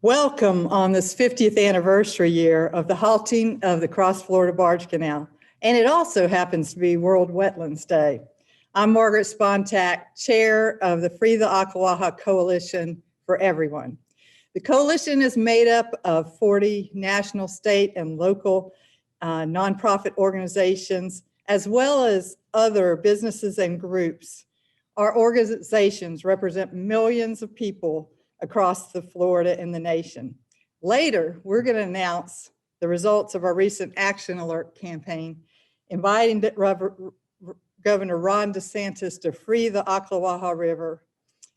Welcome on this 50th anniversary year of the halting of the Cross Florida Barge Canal, and it also happens to be World Wetlands Day. I'm Margaret Spontak, Chair of the Free the Ocklawaha Coalition for Everyone. The coalition is made up of 40 national, state, and local nonprofit organizations, as well as other businesses and groups. Our organizations represent millions of people across the Florida and the nation. Later, we're going to announce the results of our recent Action Alert campaign, inviting Governor Ron DeSantis to free the Ocklawaha River.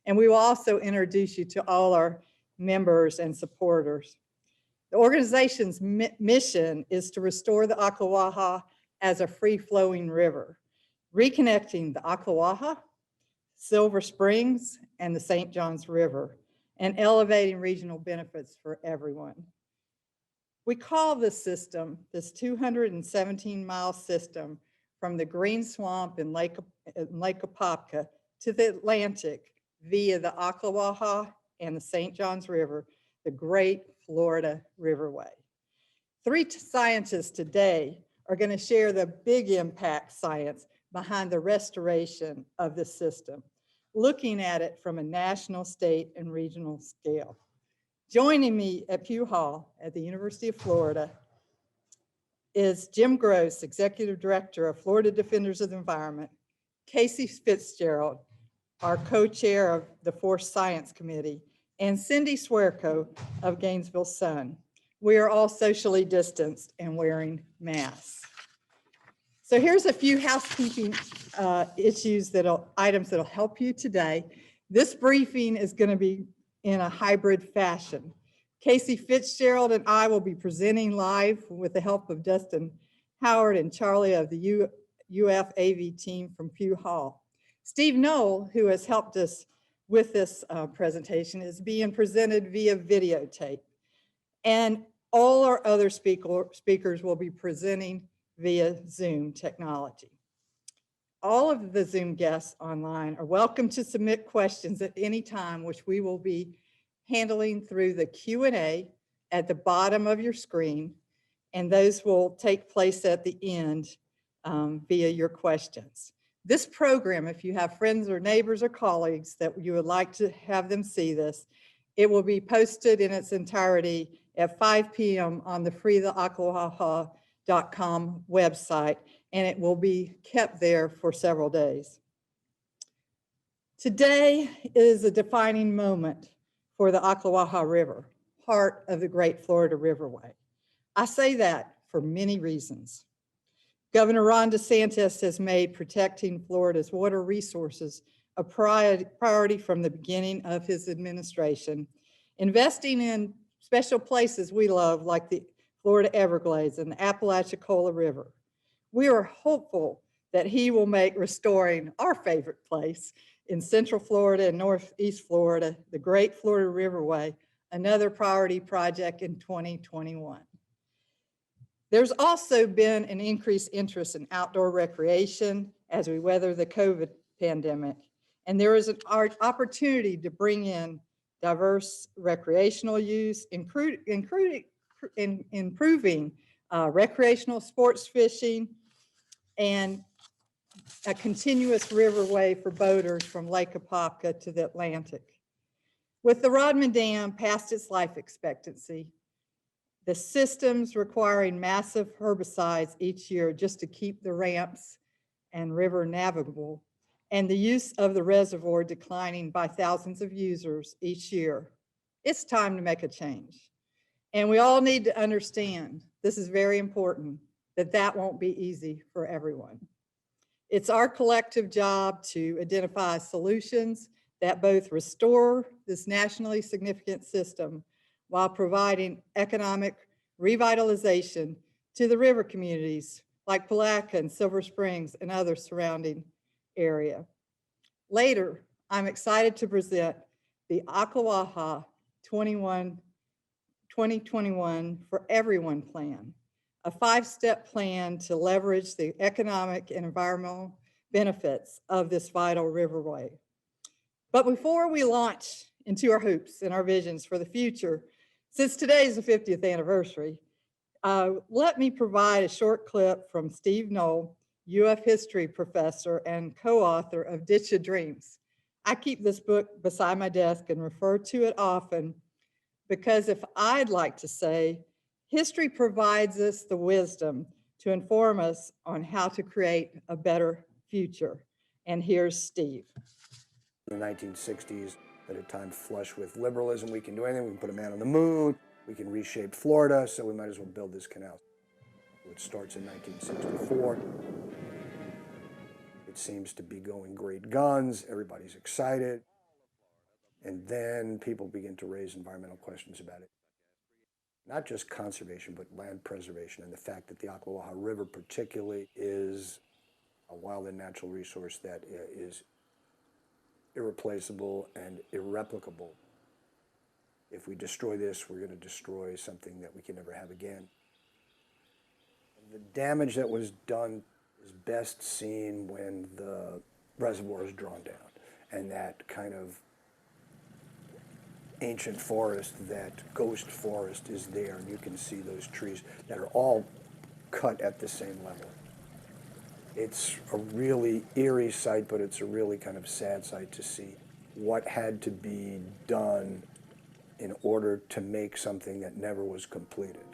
And we will also introduce you to all our members and supporters. The organization's mission is to restore the Ocklawaha as a free-flowing river, reconnecting the Ocklawaha, Silver Springs, and the St. Johns River, and elevating regional benefits for everyone. We call this system, this 217-mile system, from the Green Swamp in Lake Apopka to the Atlantic via the Ocklawaha and the St. Johns River, the Great Florida Riverway. Three scientists today are going to share the big impact science behind the restoration of this system, looking at it from a national, state, and regional scale. Joining me at Pugh Hall at the University of Florida is Jim Gross, Executive Director of Florida Defenders of the Environment, Casey Fitzgerald, our co-chair of the Forest Science Committee, and Cindy Swerko of Gainesville Sun. We are all socially distanced and wearing masks. So here's a few housekeeping items that'll help you today. This briefing is going to be in a hybrid fashion. Casey Fitzgerald and I will be presenting live with the help of Dustin Howard and Charlie of the UF AV team from Pugh Hall. Steve Knoll, who has helped us with this presentation, is being presented via videotape. And all our other speakers will be presenting via Zoom technology. All of the Zoom guests online are welcome to submit questions at any time, which we will be handling through the Q&A at the bottom of your screen, and those will take place at the end via your questions. This program, if you have friends or neighbors or colleagues that you would like to have them see this, it will be posted in its entirety at 5 p.m. on the freetheocklawaha.com website, and it will be kept there for several days. Today is a defining moment for the Ocklawaha River, part of the Great Florida Riverway. I say that for many reasons. Governor Ron DeSantis has made protecting Florida's water resources a priority from the beginning of his administration, investing in special places we love like the Florida Everglades and the Apalachicola River. We are hopeful that he will make restoring our favorite place in Central Florida and Northeast Florida, the Great Florida Riverway, another priority project in 2021. There's also been an increased interest in outdoor recreation as we weather the COVID pandemic, and there is an opportunity to bring in diverse recreational use, improving recreational sports fishing, and a continuous riverway for boaters from Lake Apopka to the Atlantic. With the Rodman Dam past its life expectancy, the systems requiring massive herbicides each year just to keep the ramps and river navigable, and the use of the reservoir declining by thousands of users each year, it's time to make a change. And we all need to understand, this is very important, that won't be easy for everyone. It's our collective job to identify solutions that both restore this nationally significant system while providing economic revitalization to the river communities like Palatka and Silver Springs and other surrounding area. Later, I'm excited to present the Ocklawaha 2021 for Everyone plan, a 5-step plan to leverage the economic and environmental benefits of this vital riverway. But before we launch into our hopes and our visions for the future, Since today is the 50th anniversary, let me provide a short clip from Steve Knoll, UF history professor and co-author of Ditch of Dreams. I keep this book beside my desk and refer to it often because if I'd like to say, history provides us the wisdom to inform us on how to create a better future. And here's Steve. In the 1960s, at a time flush with liberalism, we can do anything. We can put a man on the moon. We can reshape Florida, so we might as well build this canal. It starts in 1964. It seems to be going great guns. Everybody's excited. And then people begin to raise environmental questions about it. Not just conservation, but land preservation, and the fact that the Ocklawaha River particularly is a wild and natural resource that is irreplaceable and irreplicable. If we destroy this, we're going to destroy something that we can never have again. The damage that was done is best seen when the reservoir is drawn down, and that kind of ancient forest, that ghost forest is there, and you can see those trees that are all cut at the same level. It's a really eerie sight, but it's a really kind of sad sight to see what had to be done in order to make something that never was completed.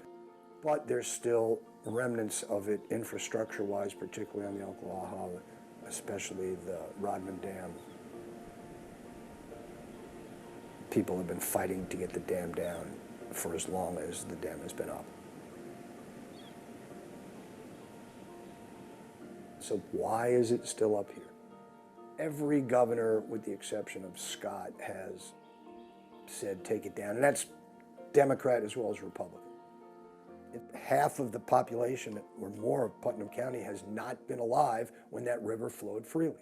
But there's still remnants of it infrastructure-wise, particularly on the Ocklawaha, especially the Rodman Dam. People have been fighting to get the dam down for as long as the dam has been up. So why is it still up here? Every governor, with the exception of Scott, has said take it down, and that's Democrat as well as Republican. Half of the population or more of Putnam County has not been alive when that river flowed freely.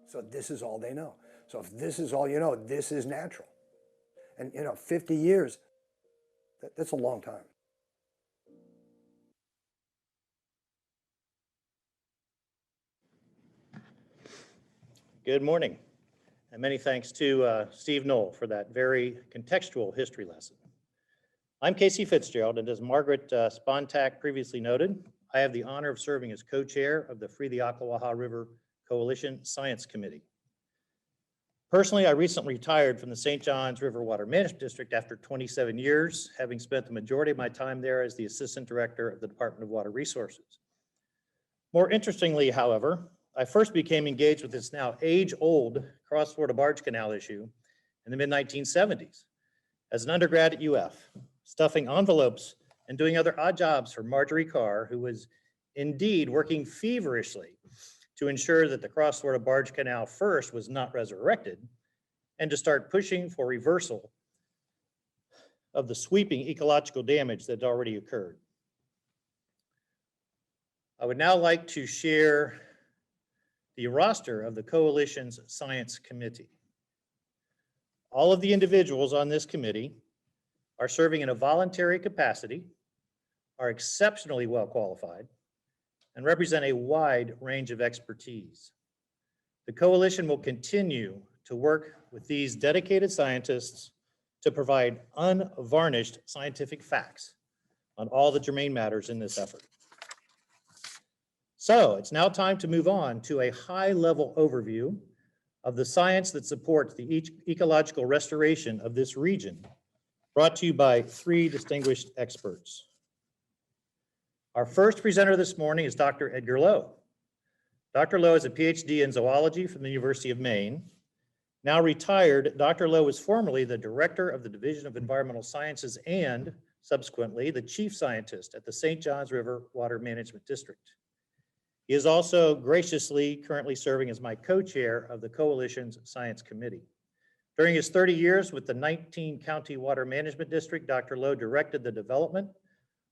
So this is all they know. So if this is all you know, this is natural. And 50 years, that's a long time. Good morning, and many thanks to Steve Knoll for that very contextual history lesson. I'm Casey Fitzgerald, and as Margaret Spontak previously noted, I have the honor of serving as co-chair of the Free the Ocklawaha River Coalition Science Committee. Personally, I recently retired from the St. Johns River Water Management District after 27 years, having spent the majority of my time there as the Assistant Director of the Department of Water Resources. More interestingly, however, I first became engaged with this now age-old Cross-Florida Barge Canal issue in the mid-1970s as an undergrad at UF, stuffing envelopes and doing other odd jobs for Marjorie Carr, who was indeed working feverishly to ensure that the Cross-Florida Barge Canal first was not resurrected and to start pushing for reversal of the sweeping ecological damage that had already occurred. I would now like to share the roster of the Coalition's Science Committee. All of the individuals on this committee are serving in a voluntary capacity, are exceptionally well qualified, and represent a wide range of expertise. The Coalition will continue to work with these dedicated scientists to provide unvarnished scientific facts on all the germane matters in this effort. So it's now time to move on to a high-level overview of the science that supports the ecological restoration of this region, brought to you by three distinguished experts. Our first presenter this morning is Dr. Edgar Lowe. Dr. Lowe is a PhD in zoology from the University of Maine. Now retired, Dr. Lowe was formerly the director of the Division of Environmental Sciences and, subsequently, the chief scientist at the St. Johns River Water Management District. He is also graciously currently serving as my co-chair of the Coalition's Science Committee. During his 30 years with the 19-county Water Management District, Dr. Lowe directed the development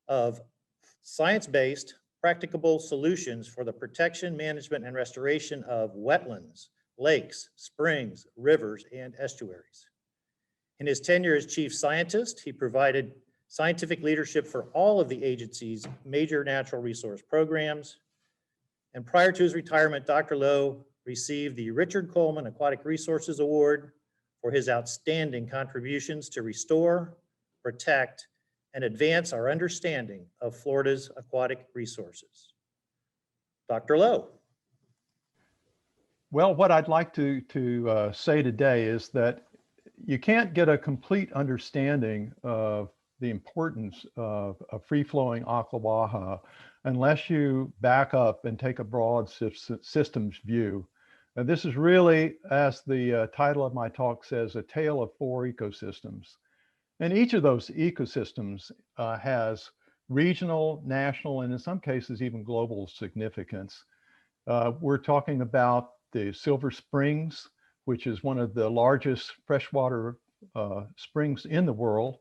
of science-based, practicable solutions for the protection, management, and restoration of wetlands, lakes, springs, rivers, and estuaries. In his tenure as chief scientist, he provided scientific leadership for all of the agency's major natural resource programs. And prior to his retirement, Dr. Lowe received the Richard Coleman Aquatic Resources Award for his outstanding contributions to restore, protect, and advance our understanding of Florida's aquatic resources. Dr. Lowe. Well, what I'd like to say today is that you can't get a complete understanding of the importance of a free-flowing aquawaha unless you back up and take a broad systems view. And this is really, as the title of my talk says, a tale of four ecosystems. And each of those ecosystems has regional, national, and in some cases even global significance. We're talking about the Silver Springs, which is one of the largest freshwater springs in the world.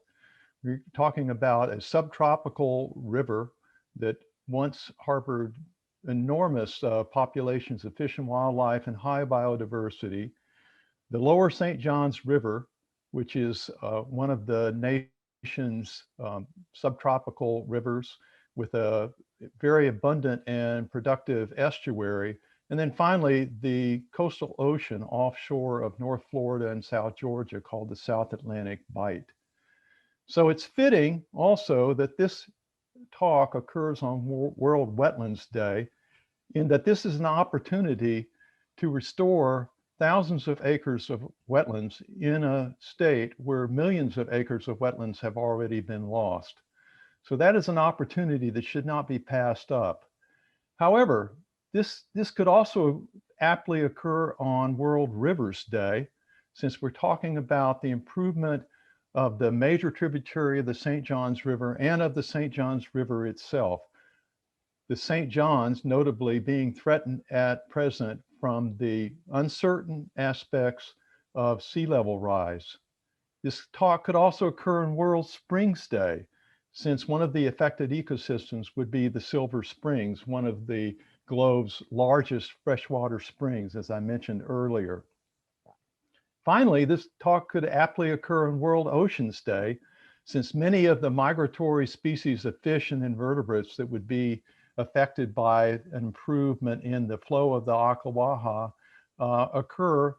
We're talking about a subtropical river that once harbored enormous populations of fish and wildlife and high biodiversity. The Lower St. Johns River, which is one of the nation's subtropical rivers with a very abundant and productive estuary. And then finally, the coastal ocean offshore of North Florida and South Georgia called the South Atlantic Bight. So it's fitting also that this talk occurs on World Wetlands Day, in that this is an opportunity to restore thousands of acres of wetlands in a state where millions of acres of wetlands have already been lost. So that is an opportunity that should not be passed up. However, this could also aptly occur on World Rivers Day, since we're talking about the improvement of the major tributary of the St. Johns River and of the St. Johns River itself. The St. Johns notably being threatened at present from the uncertain aspects of sea level rise. This talk could also occur on World Springs Day, since one of the affected ecosystems would be the Silver Springs, one of the globe's largest freshwater springs, as I mentioned earlier. Finally, this talk could aptly occur on World Oceans Day, since many of the migratory species of fish and invertebrates that would be affected by an improvement in the flow of the aquawaha occur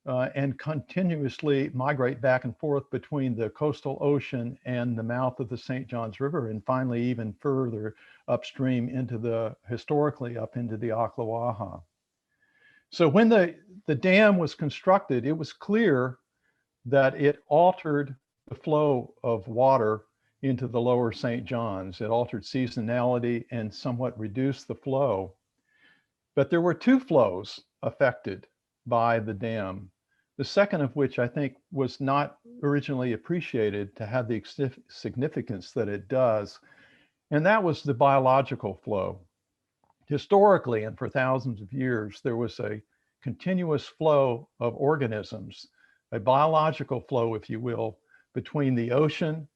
and continuously migrate back and forth between the coastal ocean and the mouth of the St. Johns River, and finally even further upstream into historically up into the aquawaha. So when the dam was constructed, it was clear that it altered the flow of water into the lower St. Johns. It altered seasonality and somewhat reduced the flow. But there were two flows affected by the dam, the second of which I think was not originally appreciated to have the significance that it does, and that was the biological flow. Historically, and for thousands of years, there was a continuous flow of organisms, a biological flow, if you will, between the ocean,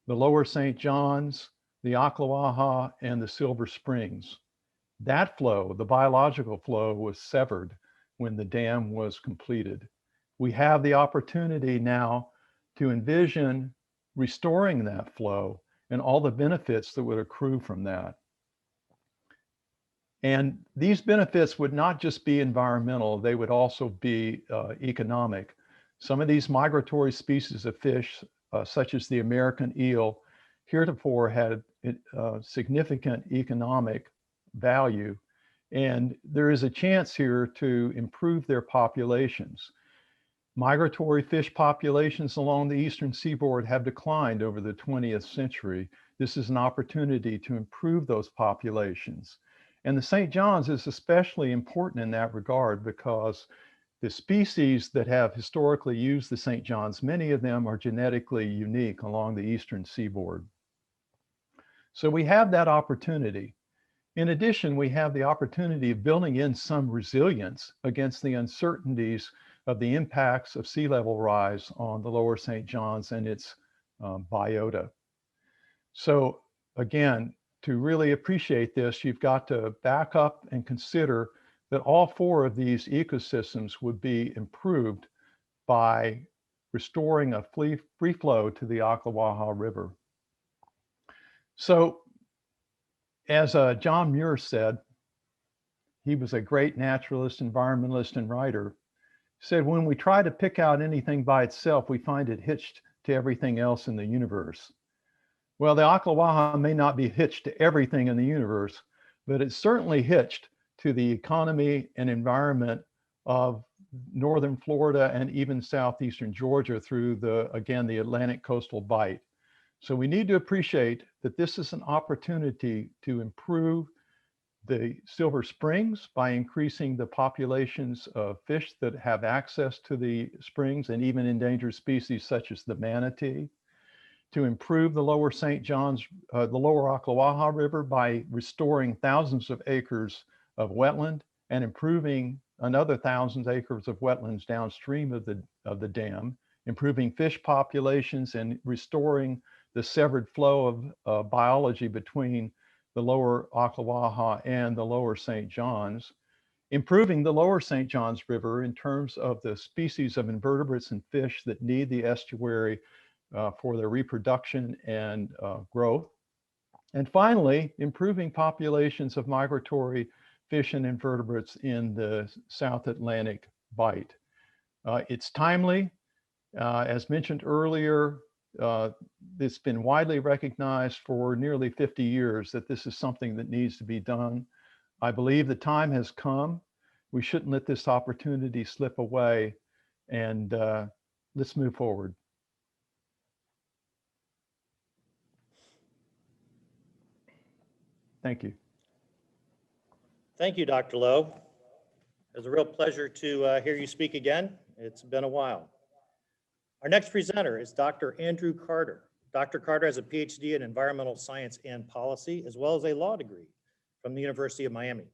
the lower St. Johns, the aquawaha, and the Silver Springs. That flow, the biological flow, was severed when the dam was completed. We have the opportunity now to envision restoring that flow and all the benefits that would accrue from that. And these benefits would not just be environmental, they would also be economic. Some of these migratory species of fish, such as the American eel, heretofore had significant economic value. And there is a chance here to improve their populations. Migratory fish populations along the eastern seaboard have declined over the 20th century. This is an opportunity to improve those populations. And the St. Johns is especially important in that regard because the species that have historically used the St. Johns, many of them are genetically unique along the eastern seaboard. So we have that opportunity. In addition, we have the opportunity of building in some resilience against the uncertainties of the impacts of sea level rise on the lower St. Johns and its biota. So again, to really appreciate this, you've got to back up and consider that all four of these ecosystems would be improved by restoring a free flow to the Ocklawaha River. So as John Muir said, he was a great naturalist, environmentalist, and writer, said, when we try to pick out anything by itself, we find it hitched to everything else in the universe. Well, the Ocklawaha may not be hitched to everything in the universe, but it's certainly hitched to the economy and environment of northern Florida and even southeastern Georgia through the Atlantic coastal bight. So we need to appreciate that this is an opportunity to improve the Silver Springs by increasing the populations of fish that have access to the springs and even endangered species such as the manatee, to improve the lower St. John's, the lower Ocklawaha River by restoring thousands of acres of wetland and improving another thousands acres of wetlands downstream of the dam, improving fish populations and restoring the severed flow of biology between the lower Ocklawaha and the lower St. John's, improving the lower St. John's River in terms of the species of invertebrates and fish that need the estuary for their reproduction and growth. And finally, improving populations of migratory fish and invertebrates in the South Atlantic bight. It's timely. As mentioned earlier, it's been widely recognized for nearly 50 years that this is something that needs to be done. I believe the time has come. We shouldn't let this opportunity slip away, and let's move forward. Thank you. Thank you, Dr. Lowe. It was a real pleasure to hear you speak again. It's been a while. Our next presenter is Dr. Andrew Carter. Dr. Carter has a PhD in environmental science and policy, as well as a law degree from the University of Miami.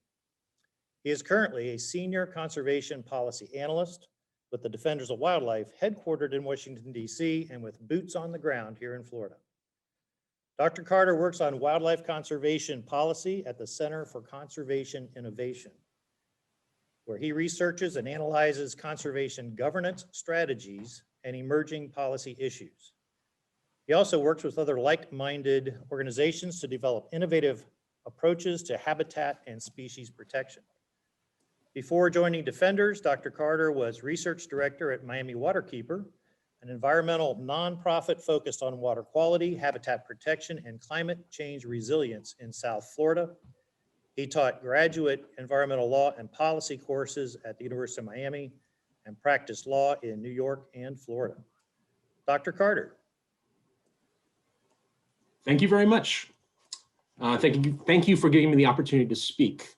He is currently a senior conservation policy analyst with the Defenders of Wildlife, headquartered in Washington, D.C., and with boots on the ground here in Florida. Dr. Carter works on wildlife conservation policy at the Center for Conservation Innovation, where he researches and analyzes conservation governance strategies and emerging policy issues. He also works with other like-minded organizations to develop innovative approaches to habitat and species protection. Before joining Defenders, Dr. Carter was research director at Miami Waterkeeper, an environmental nonprofit focused on water quality, habitat protection, and climate change resilience in South Florida. He taught graduate environmental law and policy courses at the University of Miami and practiced law in New York and Florida. Dr. Carter. Thank you very much. Thank you for giving me the opportunity to speak.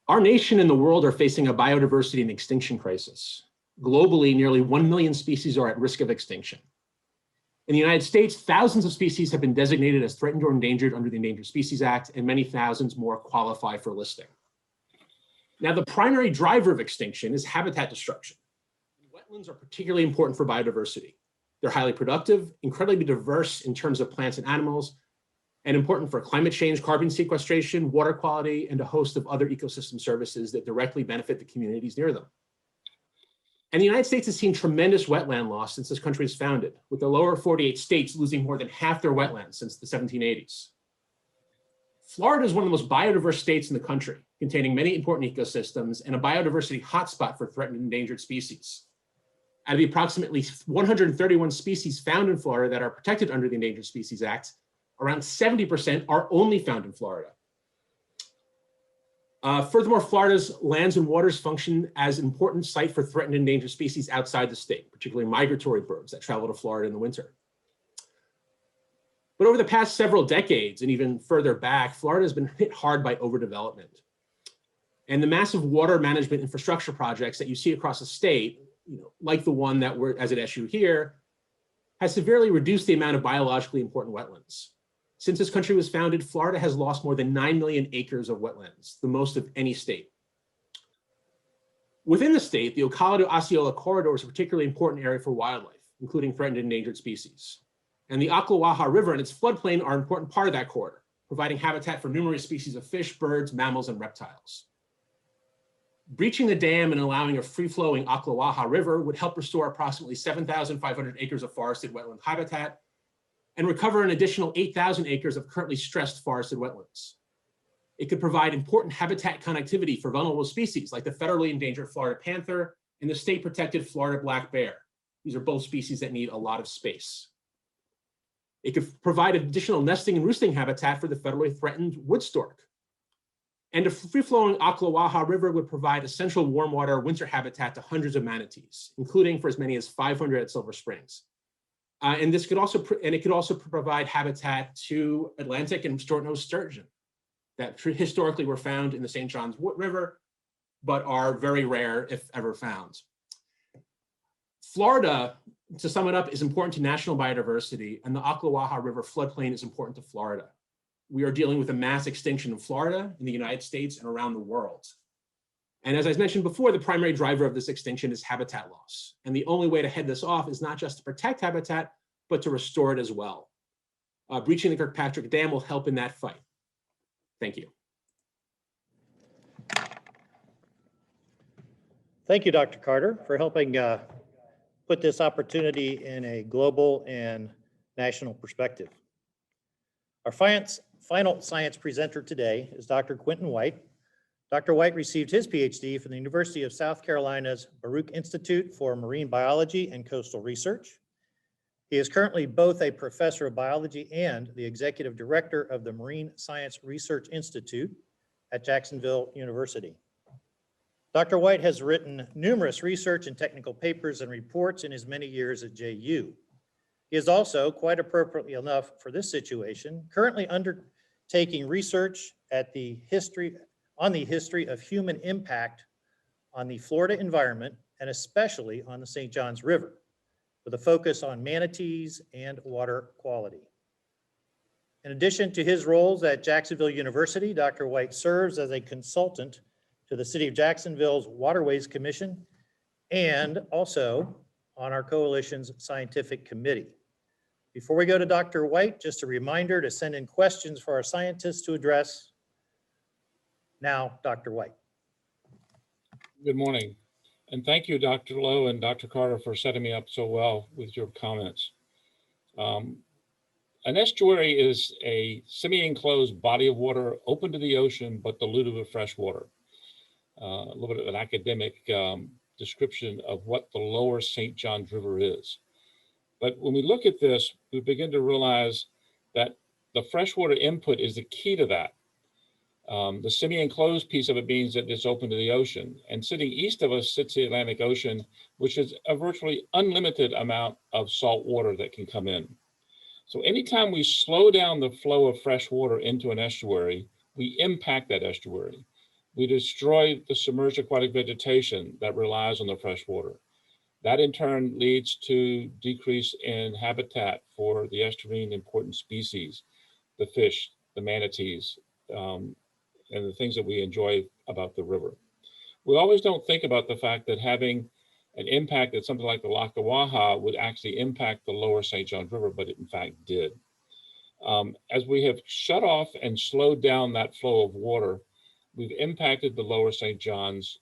Our nation and the world are facing a biodiversity and extinction crisis. Globally, nearly 1 million species are at risk of extinction. In the United States, thousands of species have been designated as threatened or endangered under the Endangered Species Act, and many thousands more qualify for listing. Now, the primary driver of extinction is habitat destruction. Wetlands are particularly important for biodiversity. They're highly productive, incredibly diverse in terms of plants and animals, and important for climate change, carbon sequestration, water quality, and a host of other ecosystem services that directly benefit the communities near them. And the United States has seen tremendous wetland loss since this country was founded, with the lower 48 states losing more than half their wetlands since the 1780s. Florida is one of the most biodiverse states in the country, containing many important ecosystems and a biodiversity hotspot for threatened and endangered species. Out of the approximately 131 species found in Florida that are protected under the Endangered Species Act, around 70% are only found in Florida. Furthermore, Florida's lands and waters function as an important site for threatened and endangered species outside the state, particularly migratory birds that travel to Florida in the winter. But over the past several decades and even further back, Florida has been hit hard by overdevelopment. And the massive water management infrastructure projects that you see across the state, like the one that we're as at issue here, has severely reduced the amount of biologically important wetlands. Since this country was founded, Florida has lost more than 9 million acres of wetlands, the most of any state. Within the state, the Ocala to Osceola corridor is a particularly important area for wildlife, including threatened and endangered species. And the Ocklawaha River and its floodplain are an important part of that corridor, providing habitat for numerous species of fish, birds, mammals, and reptiles. Breaching the dam and allowing a free-flowing Ocklawaha River would help restore approximately 7,500 acres of forested wetland habitat and recover an additional 8,000 acres of currently stressed forested wetlands. It could provide important habitat connectivity for vulnerable species like the federally endangered Florida panther and the state-protected Florida black bear, These are both species that need a lot of space. It could provide additional nesting and roosting habitat for the federally threatened wood stork. And a free-flowing Ocklawaha River would provide essential warm water winter habitat to hundreds of manatees, including for as many as 500 at Silver Springs. And it could also provide habitat to Atlantic and short-nosed sturgeon that historically were found in the St. Johns River, but are very rare if ever found. Florida, to sum it up, is important to national biodiversity, and the Ocklawaha River floodplain is important to Florida. We are dealing with a mass extinction in Florida, in the United States, and around the world. And as I mentioned before, the primary driver of this extinction is habitat loss. And the only way to head this off is not just to protect habitat, but to restore it as well. Breaching the Kirkpatrick Dam will help in that fight. Thank you. Thank you, Dr. Carter, for helping put this opportunity in a global and national perspective. Our final science presenter today is Dr. Quentin White. Dr. White received his PhD from the University of South Carolina's Baruch Institute for Marine Biology and Coastal Research. He is currently both a professor of biology and the executive director of the Marine Science Research Institute at Jacksonville University. Dr. White has written numerous research and technical papers and reports in his many years at JU. He is also, quite appropriately enough for this situation, currently undertaking research on the history of human impact on the Florida environment, and especially on the St. Johns River, with a focus on manatees and water quality. In addition to his roles at Jacksonville University, Dr. White serves as a consultant to the City of Jacksonville's Waterways Commission and also on our coalition's scientific committee. Before we go to Dr. White, just a reminder to send in questions for our scientists to address. Now, Dr. White. Good morning. And thank you, Dr. Lowe and Dr. Carter, for setting me up so well with your comments. An estuary is a semi-enclosed body of water open to the ocean, but diluted with fresh water. A little bit of an academic description of what the lower St. Johns River is. But when we look at this, we begin to realize that the freshwater input is the key to that. The semi-enclosed piece of it means that it's open to the ocean. And sitting east of us sits the Atlantic Ocean, which is a virtually unlimited amount of salt water that can come in. So anytime we slow down the flow of fresh water into an estuary, we impact that estuary. We destroy the submerged aquatic vegetation that relies on the fresh water. That in turn leads to decrease in habitat for the estuarine important species, the fish, the manatees, and the things that we enjoy about the river. We always don't think about the fact that having an impact that something like the Ocklawaha would actually impact the lower St. Johns River, but it in fact did. As we have shut off and slowed down that flow of water, we've impacted the lower St. Johns.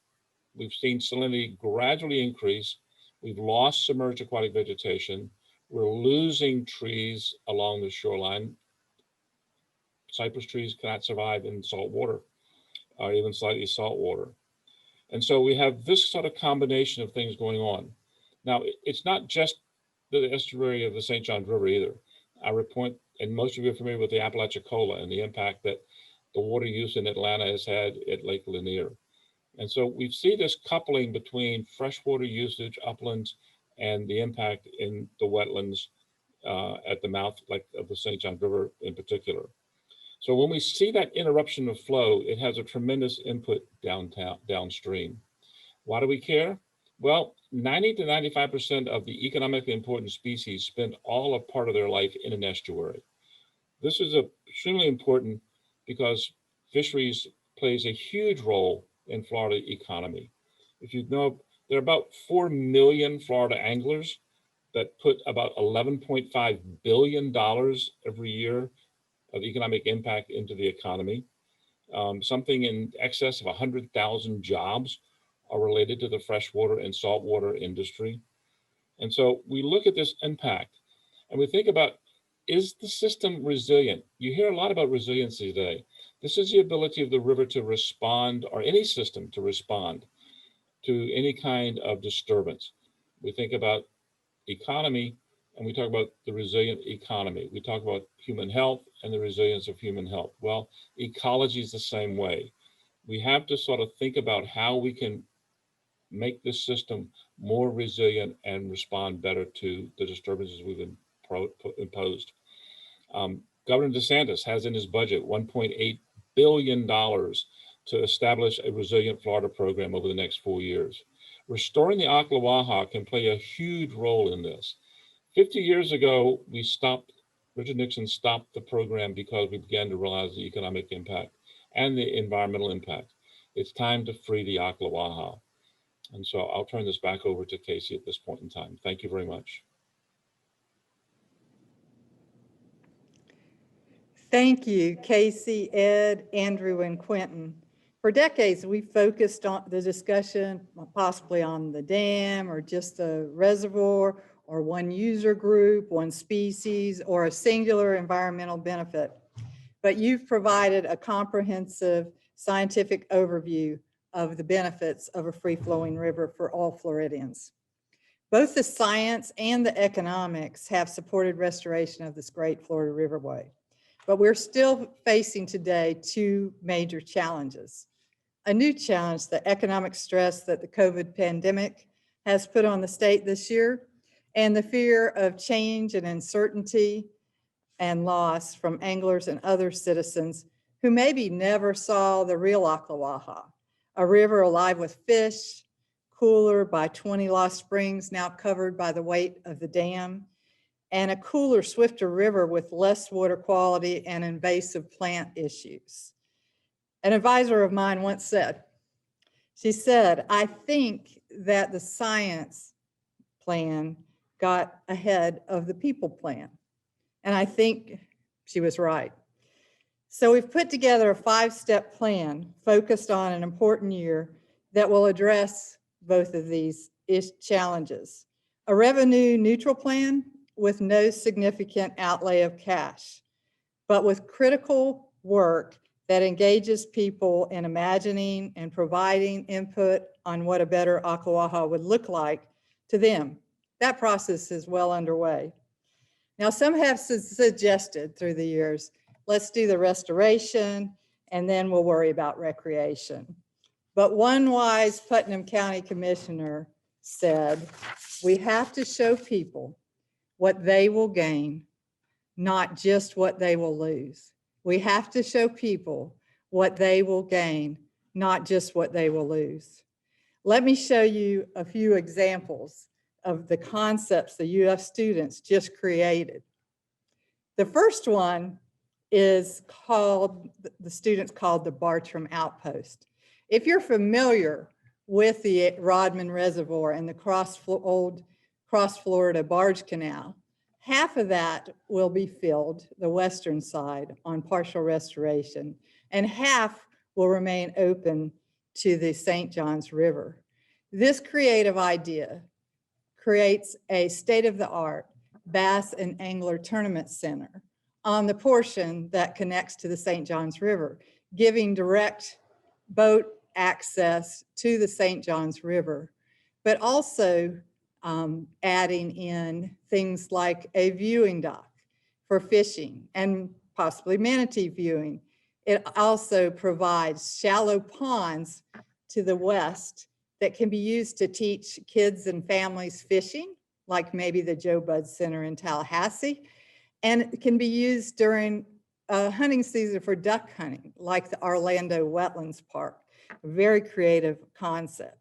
We've seen salinity gradually increase. We've lost submerged aquatic vegetation. We're losing trees along the shoreline. Cypress trees cannot survive in salt water, or even slightly salt water. And so we have this sort of combination of things going on. Now, it's not just the estuary of the St. Johns River either. I report, and most of you are familiar with the Apalachicola and the impact that the water use in Atlanta has had at Lake Lanier. And so we see this coupling between freshwater usage, uplands, and the impact in the wetlands at the mouth of the St. Johns River in particular. So when we see that interruption of flow, it has a tremendous input downstream. Why do we care? Well, 90 to 95% of the economically important species spend all or part of their life in an estuary. This is extremely important because fisheries plays a huge role in Florida economy. If you know, there are about 4 million Florida anglers that put about $11.5 billion every year of economic impact into the economy. Something in excess of 100,000 jobs are related to the freshwater and saltwater industry. And so we look at this impact and we think about, is the system resilient? You hear a lot about resiliency today. This is the ability of the river to respond, or any system to respond to any kind of disturbance. We think about economy and we talk about the resilient economy. We talk about human health and the resilience of human health. Well, ecology is the same way. We have to sort of think about how we can make this system more resilient and respond better to the disturbances we've imposed. Governor DeSantis has in his budget $1.8 billion to establish a resilient Florida program over the next 4 years. Restoring the Ocklawaha can play a huge role in this. 50 years ago, Richard Nixon stopped the program because we began to realize the economic impact and the environmental impact. It's time to free the Ocklawaha. And so I'll turn this back over to Casey at this point in time. Thank you very much. Thank you, Casey, Ed, Andrew, and Quentin. For decades, we focused on the discussion possibly on the dam or just the reservoir or one user group, one species, or a singular environmental benefit. But you've provided a comprehensive scientific overview of the benefits of a free-flowing river for all Floridians. Both the science and the economics have supported restoration of this great Florida riverway. But we're still facing today two major challenges. A new challenge, the economic stress that the COVID pandemic has put on the state this year, and the fear of change and uncertainty and loss from anglers and other citizens who maybe never saw the real Ocklawaha, a river alive with fish, cooler by 20 lost springs now covered by the weight of the dam, and a cooler, swifter river with less water quality and invasive plant issues. An advisor of mine once said, she said, I think that the science plan got ahead of the people plan. And I think she was right. So we've put together a 5-step plan focused on an important year that will address both of these challenges. A revenue neutral plan with no significant outlay of cash, but with critical work that engages people in imagining and providing input on what a better Ocklawaha would look like to them. That process is well underway. Now, some have suggested through the years, let's do the restoration and then we'll worry about recreation. But one wise Putnam County commissioner said, we have to show people what they will gain, not just what they will lose. We have to show people what they will gain, not just what they will lose. Let me show you a few examples of the concepts the UF students just created. The first one is called, the students called the Bartram Outpost. If you're familiar with the Rodman Reservoir and the old Cross Florida Barge Canal, half of that will be filled, the western side, on partial restoration, and half will remain open to the St. Johns River. This creative idea creates a state-of-the-art bass and angler tournament center on the portion that connects to the St. Johns River, giving direct boat access to the St. Johns River, but also adding in things like a viewing dock for fishing and possibly manatee viewing. It also provides shallow ponds to the west that can be used to teach kids and families fishing, like maybe the Joe Budd Center in Tallahassee, and it can be used during hunting season for duck hunting, like the Orlando Wetlands Park. A very creative concept.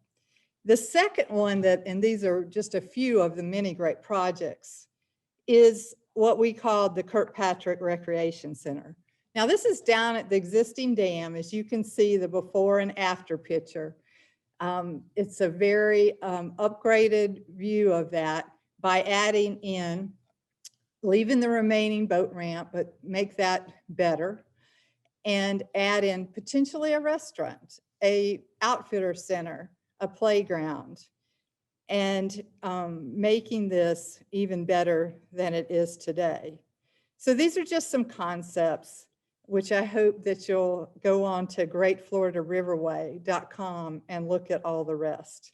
The second one and these are just a few of the many great projects, is what we call the Kirkpatrick Recreation Center. Now this is down at the existing dam, as you can see the before and after picture. It's a very upgraded view of that by adding in, leaving the remaining boat ramp, but make that better, and add in potentially a restaurant, a outfitter center, a playground, and making this even better than it is today. So these are just some concepts which I hope that you'll go on to greatfloridariverway.com and look at all the rest.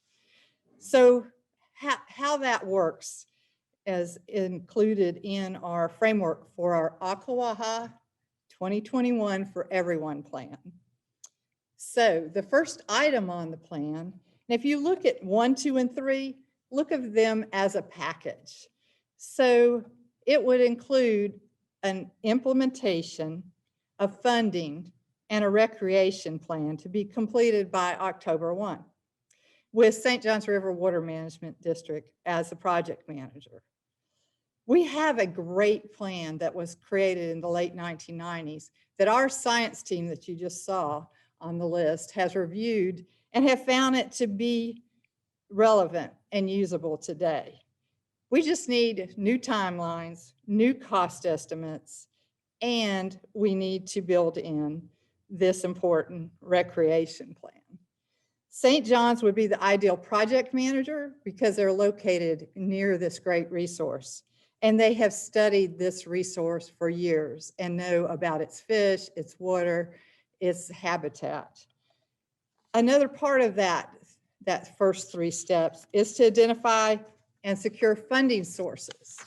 So how that works as included in our framework for our Ocklawaha 2021 for Everyone plan. So the first item on the plan, and if you look at 1, 2, and 3, look at them as a package. So it would include an implementation of funding and a recreation plan to be completed by October 1, with St. Johns River Water Management District as the project manager. We have a great plan that was created in the late 1990s that our science team that you just saw on the list has reviewed and have found it to be relevant and usable today. We just need new timelines, new cost estimates, and we need to build in this important recreation plan. St. John's would be the ideal project manager because they're located near this great resource. And they have studied this resource for years and know about its fish, its water, its habitat. Another part of that first 3 steps is to identify and secure funding sources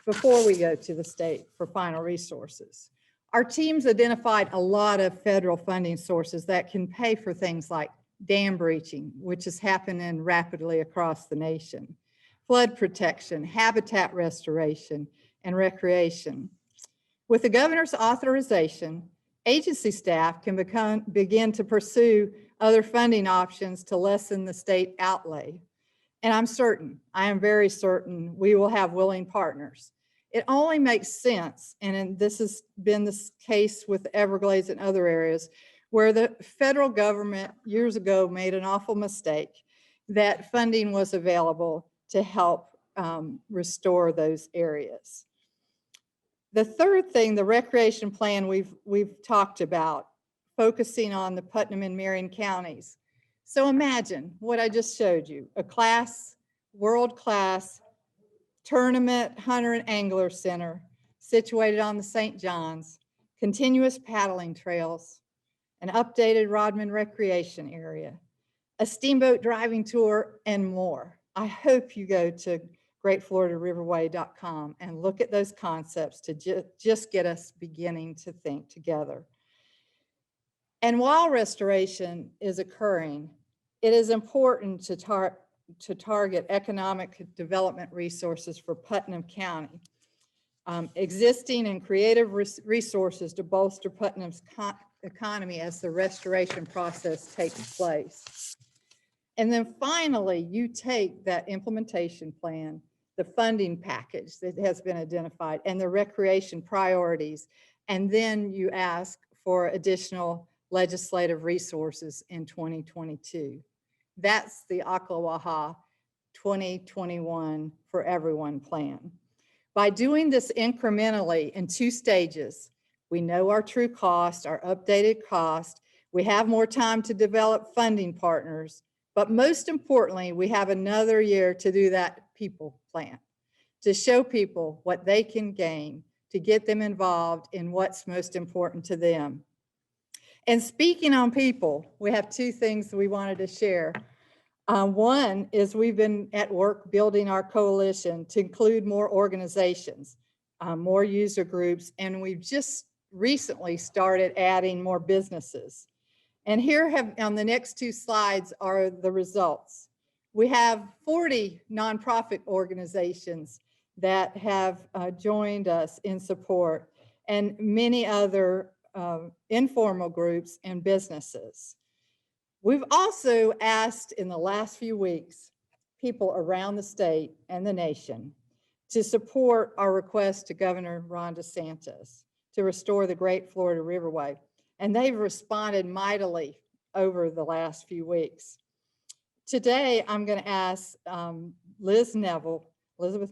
before we go to the state for final resources. Our teams identified a lot of federal funding sources that can pay for things like dam breaching, which is happening rapidly across the nation, flood protection, habitat restoration, and recreation. With the governor's authorization, agency staff can begin to pursue other funding options to lessen the state outlay. And I am very certain we will have willing partners. It only makes sense, and this has been the case with Everglades and other areas, where the federal government years ago made an awful mistake that funding was available to help restore those areas. The third thing, the recreation plan we've talked about, focusing on the Putnam and Marion counties. So imagine what I just showed you, a world-class tournament hunter and angler center situated on the St. Johns, continuous paddling trails, an updated Rodman recreation area, a steamboat driving tour, and more. I hope you go to greatfloridariverway.com and look at those concepts to just get us beginning to think together. And while restoration is occurring, it is important to target economic development resources for Putnam County, existing and creative resources to bolster Putnam's economy as the restoration process takes place. And then finally, you take that implementation plan, the funding package that has been identified, and the recreation priorities, and then you ask for additional legislative resources in 2022. That's the Ocklawaha 2021 for Everyone plan. By doing this incrementally in 2 stages, we know our true cost, our updated cost, we have more time to develop funding partners, but most importantly, we have another year to do that people plan, to show people what they can gain, to get them involved in what's most important to them. And speaking on people, we have 2 things we wanted to share. One is we've been at work building our coalition to include more organizations, more user groups, and we've just recently started adding more businesses. And here on the next 2 slides are the results. We have 40 nonprofit organizations that have joined us in support, and many other informal groups and businesses. We've also asked in the last few weeks people around the state and the nation to support our request to Governor Ron DeSantis to restore the Great Florida Riverway. And they've responded mightily over the last few weeks. Today, I'm going to ask Elizabeth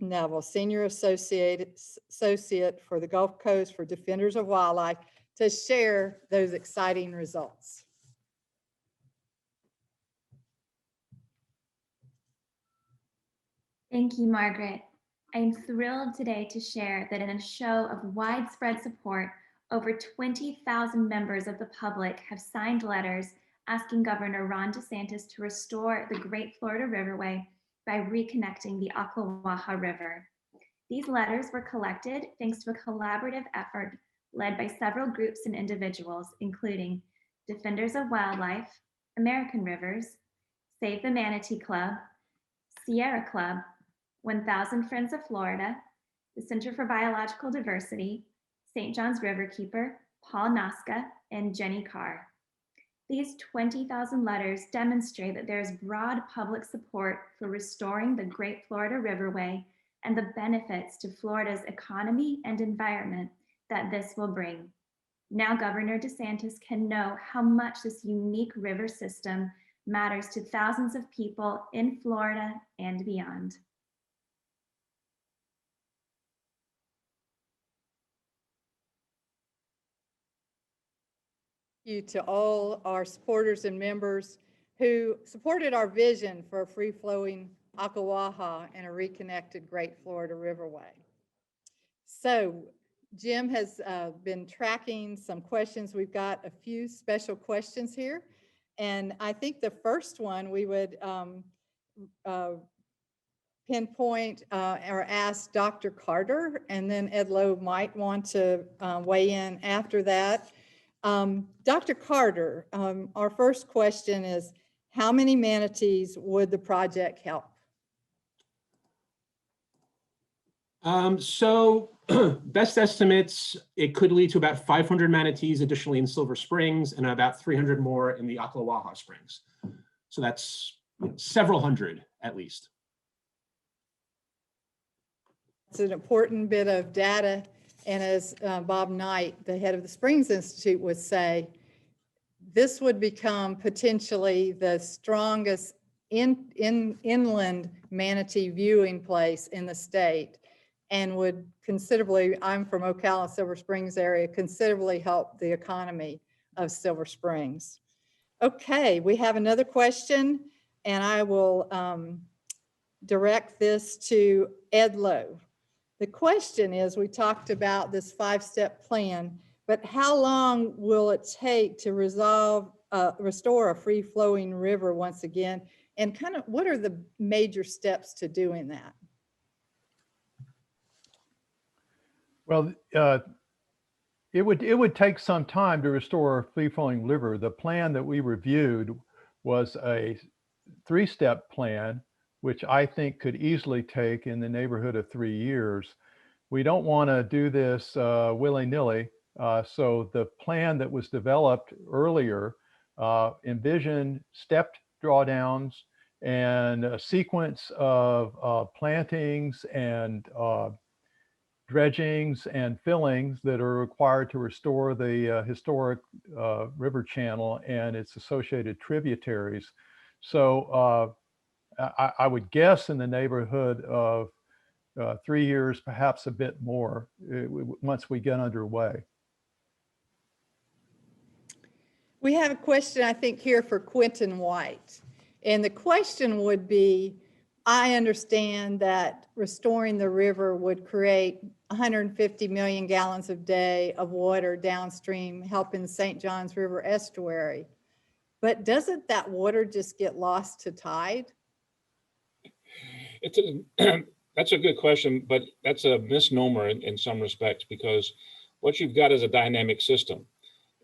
Neville, Senior Associate for the Gulf Coast for Defenders of Wildlife, to share those exciting results. Thank you, Margaret. I am thrilled today to share that in a show of widespread support, over 20,000 members of the public have signed letters asking Governor Ron DeSantis to restore the Great Florida Riverway by reconnecting the Ocklawaha River. These letters were collected thanks to a collaborative effort led by several groups and individuals, including Defenders of Wildlife, American Rivers, Save the Manatee Club, Sierra Club, 1000 Friends of Florida, the Center for Biological Diversity, St. John's Riverkeeper, Paul Nasca, and Jenny Carr. These 20,000 letters demonstrate that there is broad public support for restoring the Great Florida Riverway and the benefits to Florida's economy and environment that this will bring. Now Governor DeSantis can know how much this unique river system matters to thousands of people in Florida and beyond. Thank you to all our supporters and members who supported our vision for a free-flowing Ocklawaha and a reconnected Great Florida Riverway. So Jim has been tracking some questions. We've got a few special questions here. And I think the first one we would pinpoint or ask Dr. Carter, and then Ed Lowe might want to weigh in after that. Dr. Carter, our first question is, how many manatees would the project help? Best estimates, it could lead to about 500 manatees additionally in Silver Springs and about 300 more in the Ocklawaha Springs. So that's several hundred at least. It's an important bit of data. And as Bob Knight, the head of the Springs Institute, would say, this would become potentially the strongest inland manatee viewing place in the state, and would considerably, I'm from Ocala, Silver Springs area, considerably help the economy of Silver Springs. Okay, we have another question, and I will direct this to Ed Lowe. The question is, we talked about this 5-step plan, but how long will it take to restore a free-flowing river once again? And kind of what are the major steps to doing that? Well, it would take some time to restore a free-flowing river. The plan that we reviewed was a 3-step plan, which I think could easily take in the neighborhood of 3 years. We don't want to do this willy-nilly. So the plan that was developed earlier envisioned stepped drawdowns and a sequence of plantings and dredgings and fillings that are required to restore the historic river channel and its associated tributaries. So I would guess in the neighborhood of 3 years, perhaps a bit more, once we get underway. We have a question, I think, here for Quentin White. And the question would be, I understand that restoring the river would create 150 million gallons a day of water downstream, helping the St. Johns River estuary. But doesn't that water just get lost to tide? That's a good question, but that's a misnomer in some respects, because what you've got is a dynamic system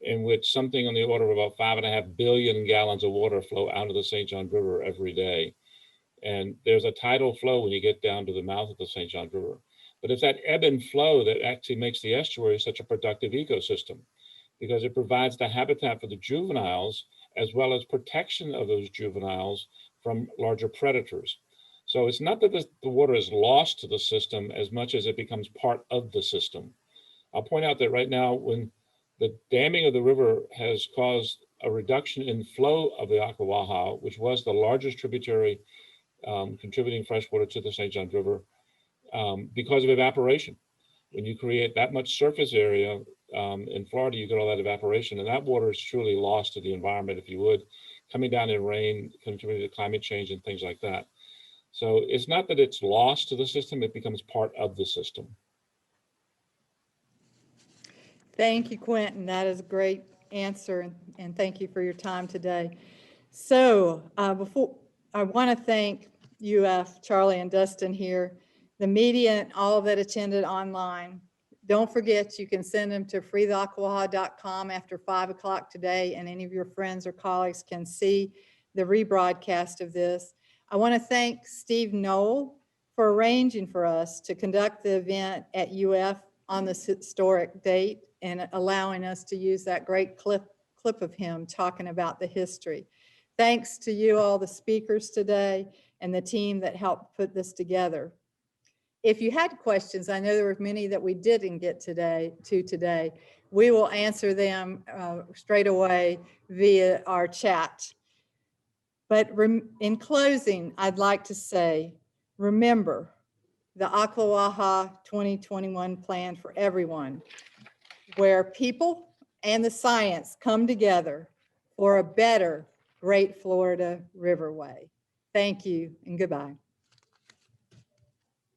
in which something on the order of about 5.5 billion gallons of water flow out of the St. Johns River every day. And there's a tidal flow when you get down to the mouth of the St. Johns River. But it's that ebb and flow that actually makes the estuary such a productive ecosystem, because it provides the habitat for the juveniles, as well as protection of those juveniles from larger predators. So it's not that the water is lost to the system as much as it becomes part of the system. I'll point out that right now, when the damming of the river has caused a reduction in flow of the Ocklawaha, which was the largest tributary contributing fresh water to the St. Johns River, because of evaporation. When you create that much surface area in Florida, you get all that evaporation, and that water is truly lost to the environment, if you would, coming down in rain, contributing to climate change and things like that. So it's not that it's lost to the system, it becomes part of the system. Thank you, Quentin. That is a great answer, and thank you for your time today. So before I want to thank UF, Charlie and Dustin here. the media and all that attended online. Don't forget, you can send them to freetheocklawaha.com after 5 o'clock today, and any of your friends or colleagues can see the rebroadcast of this. I want to thank Steve Knoll for arranging for us to conduct the event at UF on this historic date and allowing us to use that great clip of him talking about the history. Thanks to you, all the speakers today, and the team that helped put this together. If you had questions, I know there were many that we didn't get today. We will answer them straight away via our chat. But in closing, I'd like to say, remember the Ocklawaha 2021 plan for everyone, where people and the science come together for a better Great Florida Riverway. Thank you and goodbye.